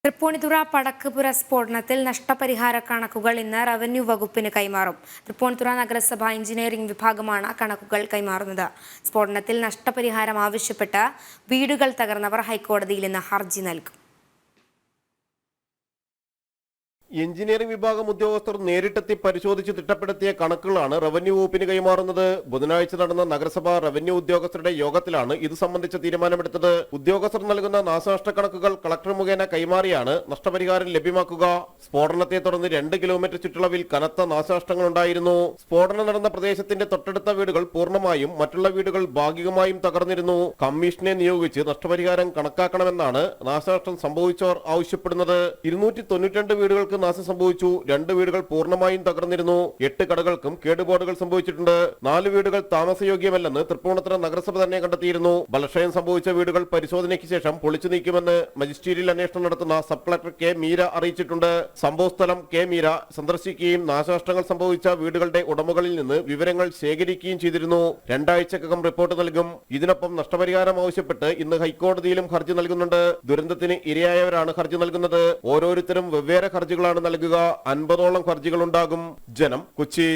തൃപ്പൂണിത്തുറ പടക്കുപുര സ്ഫോടനത്തിൽ നഷ്ടപരിഹാര കണക്കുകൾ ഇന്ന് റവന്യൂ വകുപ്പിന് കൈമാറും. തൃപ്പൂണിത്തുറ നഗരസഭ എഞ്ചിനീയറിംഗ് വിഭാഗമാണ് കണക്കുകൾ കൈമാറുന്നത്. സ്ഫോടനത്തിൽ നഷ്ടപരിഹാരം ആവശ്യപ്പെട്ട് വീടുകൾ തകർന്നവർ ഹൈക്കോടതിയിൽ ഇന്ന് ഹർജി നൽകും. എഞ്ചിനീയറിംഗ് വിഭാഗം ഉദ്യോഗസ്ഥർ നേരിട്ടെത്തി പരിശോധിച്ച് തിട്ടപ്പെടുത്തിയ കണക്കുകളാണ് റവന്യൂ വകുപ്പിന് കൈമാറുന്നത്. ബുധനാഴ്ച നടന്ന നഗരസഭ റവന്യൂ ഉദ്യോഗസ്ഥരുടെ യോഗത്തിലാണ് ഇത് സംബന്ധിച്ച തീരുമാനമെടുത്തത്. ഉദ്യോഗസ്ഥർ നൽകുന്ന നാശനഷ്ട കണക്കുകൾ കളക്ടർ മുഖേന കൈമാറിയാണ് നഷ്ടപരിഹാരം ലഭ്യമാക്കുക. സ്ഫോടനത്തെ തുടർന്ന് 2 കിലോമീറ്റർ ചുറ്റളവിൽ കനത്ത നാശനഷ്ടങ്ങളുണ്ടായിരുന്നു. സ്ഫോടനം നടന്ന പ്രദേശത്തിന്റെ തൊട്ടടുത്ത വീടുകൾ പൂർണ്ണമായും മറ്റുള്ള വീടുകൾ ഭാഗികമായും തകർന്നിരുന്നു. കമ്മീഷനെ നിയോഗിച്ച് നഷ്ടപരിഹാരം കണക്കാക്കണമെന്നാണ് നാശനഷ്ടം സംഭവിച്ചവർ ആവശ്യപ്പെടുന്നത്. 292 വീടുകൾക്ക് നാശം സംഭവിച്ചു. 2 വീടുകൾ പൂർണ്ണമായും തകർന്നിരുന്നു. 8 കടകൾക്കും കേടുപാടുകൾ സംഭവിച്ചിട്ടുണ്ട്. 4 വീടുകൾ താമസയോഗ്യമല്ലെന്ന് തൃപ്പൂണിത്തുറ നഗരസഭ തന്നെ കണ്ടെത്തിയിരുന്നു. ബലക്ഷയം സംഭവിച്ച വീടുകൾ പരിശോധനയ്ക്ക് ശേഷം പൊളിച്ചു നീക്കുമെന്ന് മജിസ്ട്രേറ്റിൽ അന്വേഷണം നടത്തുന്ന സബ് കളക്ടർ കെ മീര അറിയിച്ചിട്ടുണ്ട്. സംഭവസ്ഥലം കെ മീര സന്ദർശിക്കുകയും നാശനഷ്ടങ്ങൾ സംഭവിച്ച വീടുകളുടെ ഉടമകളിൽ നിന്ന് വിവരങ്ങൾ ശേഖരിക്കുകയും ചെയ്തിരുന്നു. 2 ആഴ്ചക്കകം റിപ്പോർട്ട് നൽകും. ഇതിനൊപ്പം നഷ്ടപരിഹാരം ആവശ്യപ്പെട്ട് ഇന്ന് ഹൈക്കോടതിയിലും ഹർജി നൽകുന്നുണ്ട്. ദുരന്തത്തിന് ഇരയായവരാണ് ഹർജി നൽകുന്നത്. ഓരോരുത്തരും വെവ്വേറെ ഹർജികളാണ് നൽകുക. 50ഓളം ഹർജികളുണ്ടാകും. ജനം, കൊച്ചി.